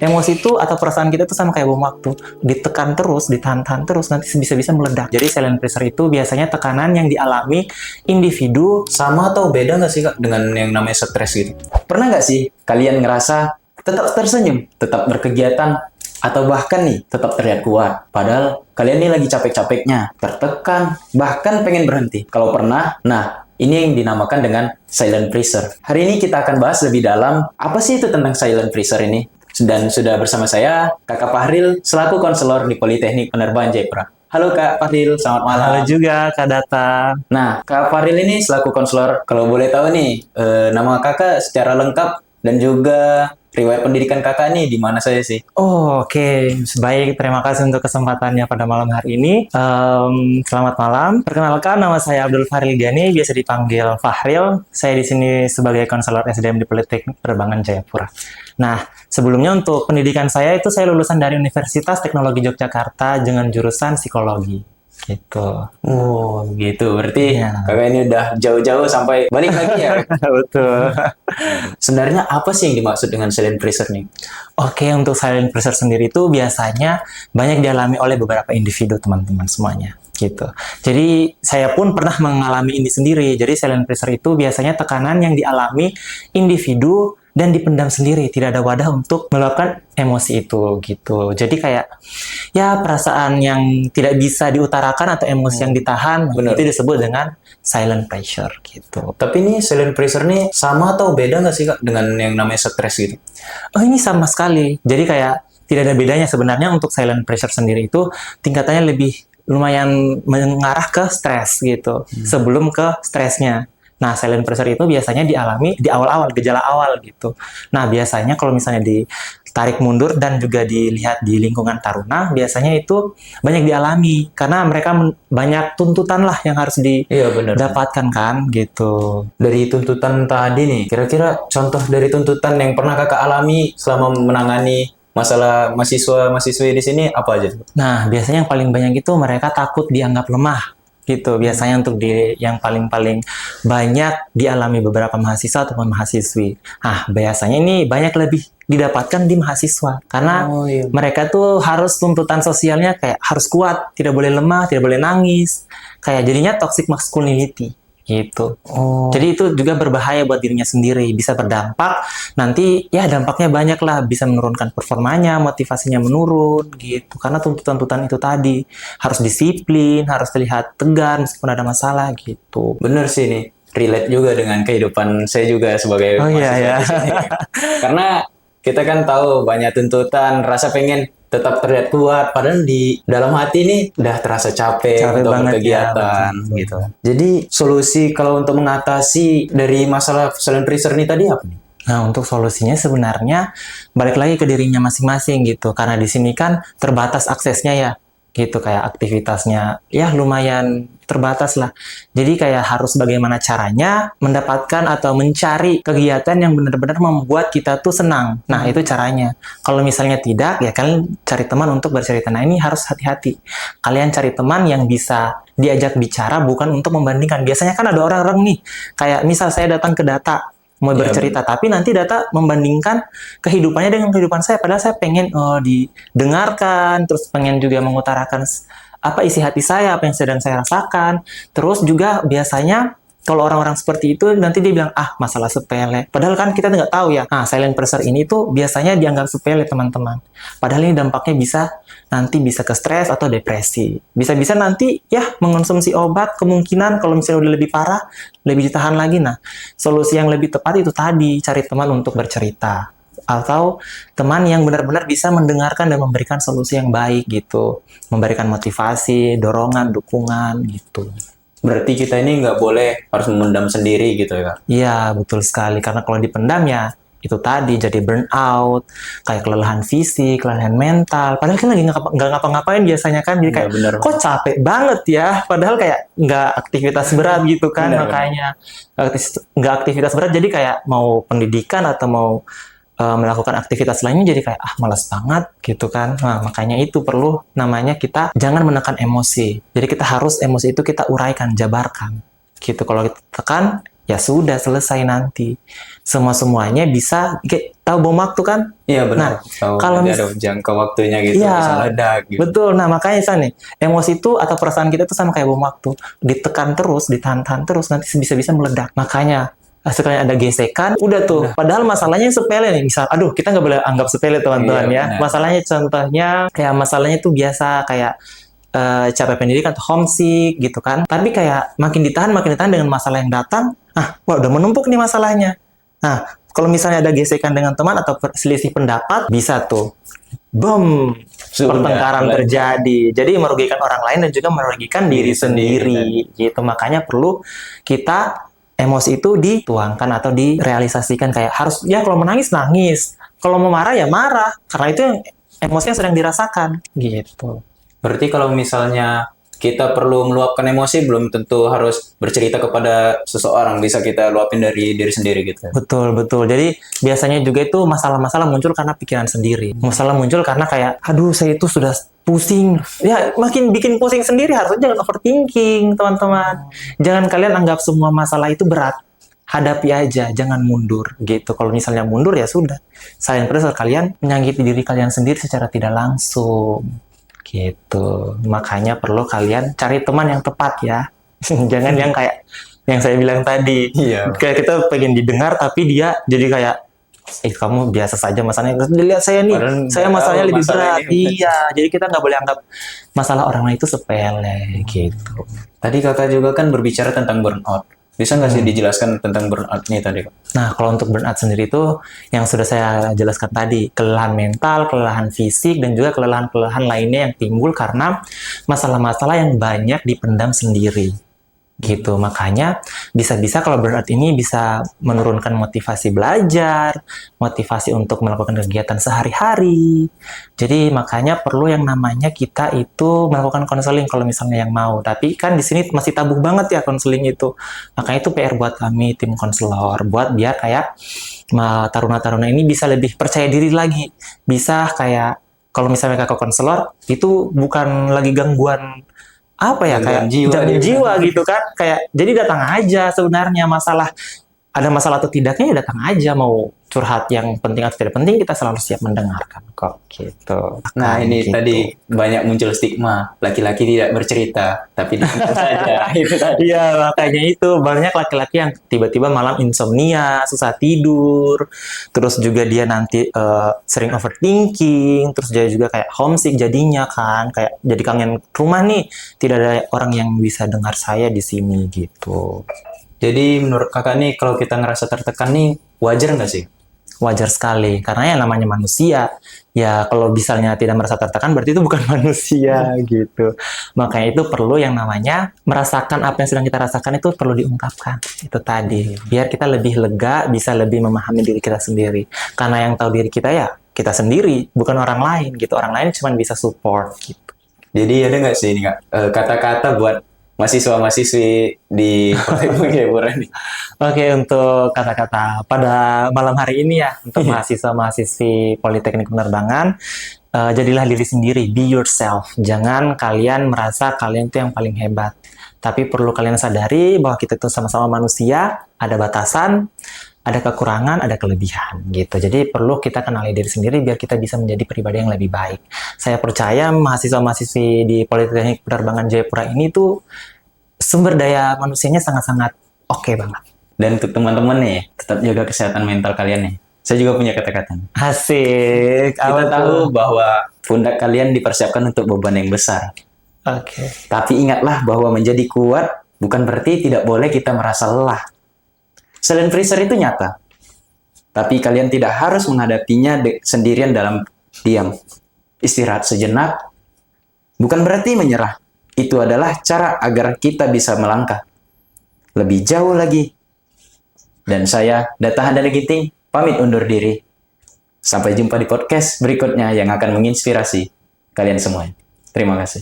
Emosi itu atau perasaan kita tuh sama kayak bom waktu, ditekan terus, ditahan-tahan terus, nanti bisa-bisa meledak. Jadi silent pressure itu biasanya tekanan yang dialami individu. Sama atau beda nggak sih Kak dengan yang namanya stres gitu? Pernah nggak sih kalian ngerasa tetap tersenyum, tetap berkegiatan, atau bahkan nih tetap terlihat kuat? Padahal kalian ini lagi capek-capeknya, tertekan, bahkan pengen berhenti. Kalau pernah, nah ini yang dinamakan dengan silent pressure. Hari ini kita akan bahas lebih dalam apa sih itu tentang silent pressure ini. Dan sudah bersama saya, Kakak Fahril, selaku konselor di Politeknik Penerbangan Jayapura. Halo Kak Fahril, selamat malam. Halo juga Kak Data. Nah, Kak Fahril ini selaku konselor, kalau boleh tahu nih, nama kakak secara lengkap dan juga riwayat pendidikan kakak nih di mana saja sih? Oke. Baik, terima kasih untuk kesempatannya pada malam hari ini. Selamat malam. Perkenalkan, nama saya Abdul Fahril Gani, biasa dipanggil Fahril. Saya di sini sebagai konselor SDM di Politeknik Penerbangan Jayapura. Nah, sebelumnya untuk pendidikan saya itu saya lulusan dari Universitas Teknologi Yogyakarta dengan jurusan psikologi. Gitu. Oh, gitu. Berarti Iya. kakak ini udah jauh-jauh sampai balik lagi ya? Betul. Sebenarnya apa sih yang dimaksud dengan silent pressure nih? Oke, untuk silent pressure sendiri itu biasanya banyak dialami oleh beberapa individu teman-teman semuanya. Gitu. Jadi saya pun pernah mengalami ini sendiri. Jadi silent pressure itu biasanya tekanan yang dialami individu dan dipendam sendiri, tidak ada wadah untuk meluapkan emosi itu gitu. Jadi kayak ya perasaan yang tidak bisa diutarakan atau emosi yang ditahan, Bener. itu disebut dengan silent pressure gitu. Tapi ini silent pressure nih sama atau beda nggak sih Kak dengan yang namanya stres gitu? Oh, ini sama sekali. Jadi kayak tidak ada bedanya sebenarnya. Untuk silent pressure sendiri itu tingkatannya lebih lumayan mengarah ke stres gitu, sebelum ke stresnya. Nah, silent pressure itu biasanya dialami di awal-awal, gejala awal gitu. Nah, biasanya kalau misalnya ditarik mundur dan juga dilihat di lingkungan taruna, biasanya itu banyak dialami karena mereka banyak tuntutan lah yang harus Iya benar. didapatkan kan gitu. Dari tuntutan tadi nih, kira-kira contoh dari tuntutan yang pernah kakak alami selama menangani masalah mahasiswa-mahasiswi di sini apa aja? Nah, biasanya yang paling banyak itu mereka takut dianggap lemah gitu. Biasanya untuk yang paling-paling banyak dialami beberapa mahasiswa ataupun mahasiswi. Nah, biasanya ini banyak lebih didapatkan di mahasiswa karena Oh, iya. mereka tuh harus tuntutan sosialnya kayak harus kuat, tidak boleh lemah, tidak boleh nangis. Kayak jadinya toxic masculinity gitu. Oh, Jadi itu juga berbahaya buat dirinya sendiri, bisa berdampak nanti ya dampaknya banyak lah, bisa menurunkan performanya, motivasinya menurun gitu. Karena tuntutan-tuntutan itu tadi harus disiplin, harus terlihat tegar meskipun ada masalah gitu. bener sih nih. Relate juga dengan kehidupan saya juga sebagai Oh iya mahasiswa ya. di sini. Karena kita kan tahu banyak tuntutan, rasa pengen tetap terlihat kuat, padahal di dalam hati ini udah terasa capek Capek untuk banget ya, berkegiatan betul. gitu. Jadi solusi kalau untuk mengatasi dari masalah silent pressure ini tadi apa nih? Nah, untuk solusinya sebenarnya balik lagi ke dirinya masing-masing gitu. Karena di sini kan terbatas aksesnya ya. Gitu kayak aktivitasnya ya lumayan terbatas lah. Jadi kayak harus bagaimana caranya mendapatkan atau mencari kegiatan yang benar-benar membuat kita tuh senang. Nah, itu caranya. Kalau misalnya tidak, ya kalian cari teman untuk bercerita. Nah, ini harus hati-hati. Kalian cari teman yang bisa diajak bicara bukan untuk membandingkan. Biasanya kan ada orang-orang nih, kayak misal saya datang ke Data mau Ya, bercerita, tapi nanti Data membandingkan kehidupannya dengan kehidupan saya, padahal saya pengen didengarkan, terus pengen juga mengutarakan apa isi hati saya, apa yang sedang saya rasakan. Terus juga biasanya kalau orang-orang seperti itu nanti dia bilang masalah sepele, padahal kan kita nggak tahu ya. Nah, silent pressure ini tuh biasanya dianggap sepele teman-teman, padahal ini dampaknya nanti bisa ke stres atau depresi, bisa-bisa nanti ya mengonsumsi obat, kemungkinan kalau misalnya udah lebih parah lebih ditahan lagi. Nah, solusi yang lebih tepat itu tadi, cari teman untuk bercerita atau teman yang benar-benar bisa mendengarkan dan memberikan solusi yang baik gitu, memberikan motivasi, dorongan, dukungan gitu. berarti kita ini nggak boleh harus memendam sendiri gitu ya. Iya, betul sekali. Karena kalau dipendam ya itu tadi jadi burnout, kayak kelelahan fisik, kelelahan mental. Padahal kan lagi nggak ngapa-ngapain biasanya kan, jadi kayak Iya, bener. kok capek banget ya. Padahal kayak nggak aktivitas berat gitu kan, Bener, makanya nggak aktivitas berat. Jadi kayak mau pendidikan atau mau melakukan aktivitas lainnya jadi kayak malas banget gitu kan. Nah, makanya itu perlu namanya kita jangan menekan emosi. Jadi kita harus emosi itu kita uraikan, jabarkan gitu. Kalau kita tekan ya sudah selesai nanti. semua-semuanya bisa tahu bom waktu kan? Iya Nah, benar. Tahu kalau nanti ada jangka waktunya gitu, Iya, bisa ledak gitu. betul. Nah, makanya nih, emosi itu atau perasaan kita tuh sama kayak bom waktu. Ditekan terus, ditahan-tahan terus, nanti bisa-bisa meledak. Makanya, sekali ada gesekan, udah tuh. Udah. Padahal masalahnya sepele nih. Misal, aduh, kita nggak boleh anggap sepele, teman-teman Iya, ya. benar. Masalahnya contohnya, kayak masalahnya tuh biasa, kayak capek pendidikan atau homesick gitu kan. Tapi kayak makin ditahan dengan masalah yang datang, wah udah menumpuk nih masalahnya. Nah, kalau misalnya ada gesekan dengan teman atau selisih pendapat, bisa tuh bom, Sudah, pertengkaran meledak. terjadi. Jadi merugikan orang lain dan juga merugikan diri sendiri. Gitu. Makanya perlu kita emosi itu dituangkan atau direalisasikan, kayak harus ya kalau menangis nangis, kalau mau marah ya marah, karena itu yang emosi yang sedang dirasakan gitu. Berarti kalau misalnya kita perlu meluapkan emosi, belum tentu harus bercerita kepada seseorang. Bisa kita luapin dari diri sendiri gitu. Betul, betul. Jadi biasanya juga itu masalah-masalah muncul karena pikiran sendiri. Masalah muncul karena kayak, aduh saya itu sudah pusing. Ya makin bikin pusing sendiri, harusnya jangan overthinking teman-teman. Jangan kalian anggap semua masalah itu berat. Hadapi aja, jangan mundur gitu. Kalau misalnya mundur ya sudah. Selain pressure, kalian menyakiti diri kalian sendiri secara tidak langsung. Gitu. Makanya perlu kalian cari teman yang tepat ya. Jangan yang kayak yang saya bilang tadi. Iya. Kayak kita pengen didengar tapi dia jadi kayak kamu biasa saja masalahnya. Terus dilihat saya nih, Padahal saya nggak masalahnya tahu lebih masalah berat. ini. Iya, jadi kita nggak boleh anggap masalah orang lain itu sepele gitu. Tadi kakak juga kan berbicara tentang burnout. Bisa nggak sih dijelaskan tentang burnout ini tadi, Kak? Nah, kalau untuk burnout sendiri itu yang sudah saya jelaskan tadi, kelelahan mental, kelelahan fisik, dan juga kelelahan-kelelahan lainnya yang timbul karena masalah-masalah yang banyak dipendam sendiri. Gitu. Makanya bisa-bisa kalau burnout ini bisa menurunkan motivasi belajar, motivasi untuk melakukan kegiatan sehari-hari. Jadi makanya perlu yang namanya kita itu melakukan konseling kalau misalnya yang mau. Tapi kan di sini masih tabu banget ya konseling itu. Makanya itu PR buat kami tim konselor, buat biar kayak taruna-taruna ini bisa lebih percaya diri lagi. Bisa kayak kalau misalnya kakak konselor itu bukan lagi gangguan apa ya, Gangguan kayak jiwa gangguan dia. jiwa gitu kan, kayak jadi datang aja sebenarnya, masalah ada masalah atau tidaknya ya datang aja, mau curhat yang penting atau tidak penting kita selalu siap mendengarkan kok gitu. Nah, ini gitu. tadi banyak muncul stigma, laki-laki tidak bercerita, tapi diam saja. Itu tadi. Iya, makanya itu banyak laki-laki yang tiba-tiba malam insomnia, susah tidur, terus juga dia nanti sering overthinking, terus dia juga kayak homesick jadinya kan, kayak jadi kangen rumah nih, tidak ada orang yang bisa dengar saya di sini gitu. Jadi menurut kakak nih, kalau kita ngerasa tertekan nih, wajar nggak sih? Wajar sekali, karena yang namanya manusia, ya kalau misalnya tidak merasa tertekan berarti itu bukan manusia gitu. Makanya itu perlu yang namanya merasakan apa yang sedang kita rasakan, itu perlu diungkapkan. Itu tadi, biar kita lebih lega, bisa lebih memahami diri kita sendiri. Karena yang tahu diri kita ya kita sendiri, bukan orang lain gitu. Orang lain cuma bisa support gitu. Jadi ada nggak sih ini kak, kata-kata buat mahasiswa-mahasiswi di Politeknik Jayapura nih? Oke, untuk kata-kata pada malam hari ini ya, untuk mahasiswa-mahasiswi Politeknik Penerbangan, jadilah diri sendiri, be yourself. Jangan kalian merasa kalian itu yang paling hebat. Tapi perlu kalian sadari bahwa kita itu sama-sama manusia, ada batasan, ada kekurangan, ada kelebihan gitu. Jadi perlu kita kenali diri sendiri biar kita bisa menjadi pribadi yang lebih baik. Saya percaya mahasiswa-mahasiswi di Politeknik Penerbangan Jayapura ini tuh sumber daya manusianya sangat-sangat oke banget. Dan untuk teman-teman nih, tetap jaga kesehatan mental kalian nih. Saya juga punya kata-kata. Asik. Kita tahu bahwa pundak kalian dipersiapkan untuk beban yang besar. Oke. Tapi ingatlah bahwa menjadi kuat bukan berarti tidak boleh kita merasa lelah. Silent pressure itu nyata. Tapi kalian tidak harus menghadapinya sendirian dalam diam. Istirahat sejenak bukan berarti menyerah. Itu adalah cara agar kita bisa melangkah lebih jauh lagi. Dan saya, Data Handana Ginting, pamit undur diri. Sampai jumpa di podcast berikutnya yang akan menginspirasi kalian semua. Terima kasih.